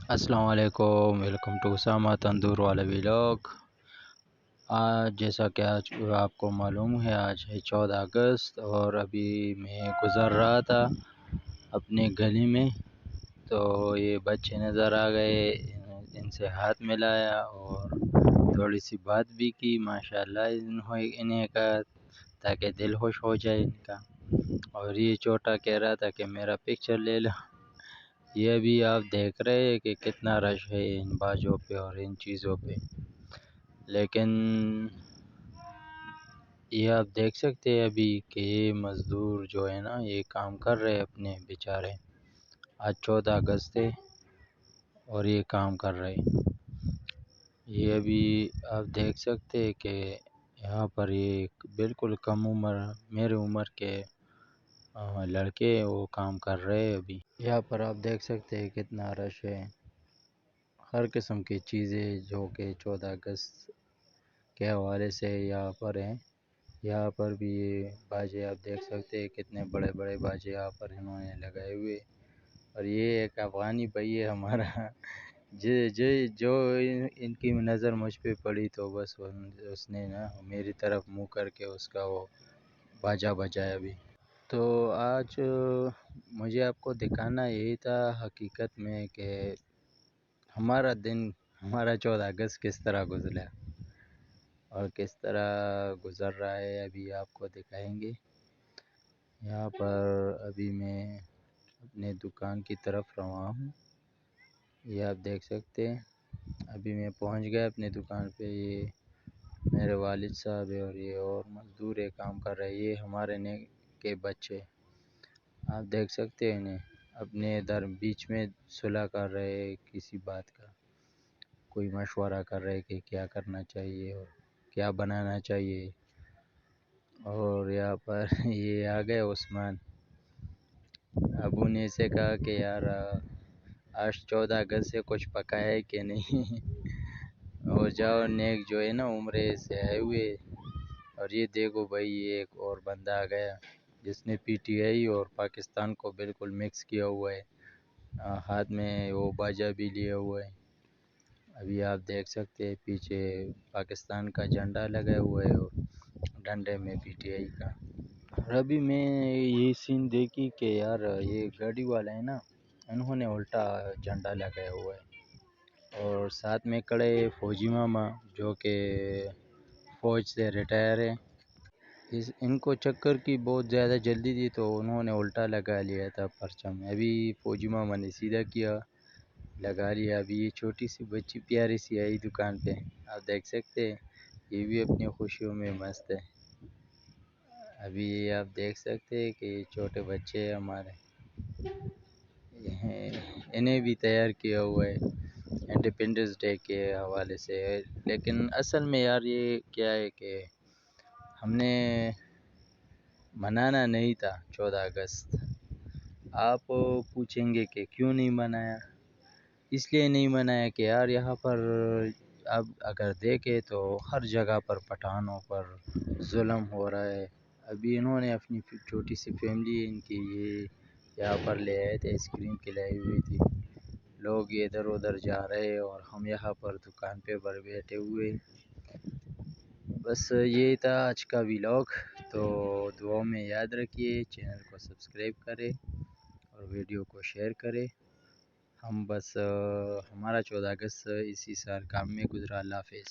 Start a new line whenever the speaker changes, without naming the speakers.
السلام علیکم، welcome to Usama تندور والا ویلاگ۔ آج جیسا کہ آج آپ کو معلوم ہے، آج ہے 14 اگست، اور ابھی میں گزر رہا تھا اپنے گلی میں، تو یہ بچے نظر آ گئے، ان سے ہاتھ ملایا اور تھوڑی سی بات بھی کی۔ ماشاءاللہ انہیں کا تاکہ دل خوش ہو جائے ان کا، اور یہ چھوٹا کہہ رہا تھا کہ میرا پکچر لے لو۔ یہ بھی آپ دیکھ رہے ہیں کہ کتنا رش ہے ان باجوں پہ اور ان چیزوں پہ، لیکن یہ آپ دیکھ سکتے ہیں ابھی کہ یہ مزدور جو ہے نا، یہ کام کر رہے اپنے بیچارے۔ آج 14 اگست ہے اور یہ کام کر رہے۔ یہ ابھی آپ دیکھ سکتے ہیں کہ یہاں پر یہ بالکل کم عمر، میرے عمر کے لڑکے وہ کام کر رہے ابھی۔ یہاں پر آپ دیکھ سکتے ہیں کتنا رش ہے، ہر قسم کی چیزیں جو کہ 14 اگست کے حوالے سے یہاں پر ہیں۔ یہاں پر بھی یہ باجے آپ دیکھ سکتے ہیں، کتنے بڑے بڑے باجے یہاں پر انہوں نے لگائے ہوئے، اور یہ ایک افغانی بھائی ہے ہمارا، جو ان کی نظر مجھ پہ پڑی تو بس اس نے نا میری طرف منہ کر کے اس کا وہ باجا بجایا بھی۔ تو آج مجھے آپ کو دکھانا یہی تھا حقیقت میں کہ ہمارا دن، ہمارا 14 اگست کس طرح گزرا اور کس طرح گزر رہا ہے، ابھی آپ کو دکھائیں گے۔ یہاں پر ابھی میں اپنے دکان کی طرف رواں ہوں، یہ آپ دیکھ سکتے ہیں۔ ابھی میں پہنچ گیا اپنے دکان پہ، یہ میرے والد صاحب ہے اور یہ اور مزدور کام کر رہے ہیں، یہ ہمارے کے بچے آپ دیکھ سکتے ہیں انہیں اپنے بیچ میں صلح کر رہے، کسی بات کا کوئی مشورہ کر رہے کہ کیا کرنا چاہیے اور کیا بنانا چاہیے۔ اور یہاں پر یہ آ گئے عثمان، ابو نے اسے کہا کہ یار آج 14 اگست سے کچھ پکا ہے کہ نہیں، اور جاؤ نیک جو ہے نا عمرے سے آئے ہوئے، اور یہ دیکھو بھائی یہ ایک اور بندہ آ گیا جس نے پی ٹی آئی اور پاکستان کو بالکل مکس کیا ہوا ہے، ہاتھ میں وہ باجا بھی لیا ہوا ہے۔ ابھی آپ دیکھ سکتے ہیں پیچھے پاکستان کا جھنڈا لگا ہوا ہے اور ڈنڈے میں پی ٹی آئی کا۔ اور ابھی میں یہ سین دیکھی کہ یار یہ گاڑی والا ہے نا، انہوں نے الٹا جھنڈا لگایا ہوا ہے، اور ساتھ میں کھڑے فوجی ماما جو کہ فوج سے ریٹائر ہیں۔ ان کو چکر کی بہت زیادہ جلدی تھی تو انہوں نے الٹا لگا لیا تھا پرچم، ابھی فوجی ماما نے سیدھا کیا، لگا لیا۔ ابھی یہ چھوٹی سی بچی پیاری سی آئی دکان پہ، آپ دیکھ سکتے ہیں، یہ بھی اپنی خوشیوں میں مست ہے۔ ابھی یہ آپ دیکھ سکتے ہیں کہ یہ چھوٹے بچے ہیں ہمارے، انہیں بھی تیار کیا ہوا ہے انڈیپینڈنس ڈے کے حوالے سے، لیکن اصل میں یار یہ کیا ہے کہ ہم نے منانا نہیں تھا 14 اگست۔ آپ پوچھیں گے کہ کیوں نہیں منایا؟ اس لیے نہیں منایا کہ یار یہاں پر اب اگر دیکھیں تو ہر جگہ پر پٹھانوں پر ظلم ہو رہا ہے۔ ابھی انہوں نے اپنی چھوٹی سی فیملی ان کی یہ یہاں پر لے آئے تھے، آئس کریم کھلائی ہوئی تھی، لوگ ادھر ادھر جا رہے اور ہم یہاں پر دکان پہ بیٹھے ہوئے۔ بس یہ تھا آج کا ویلاگ، تو دعاؤں میں یاد رکھیے، چینل کو سبسکرائب کرے اور ویڈیو کو شیئر کرے۔ ہم بس ہمارا 14 اگست اسی سال کام میں گزرا۔ اللہ حافظ۔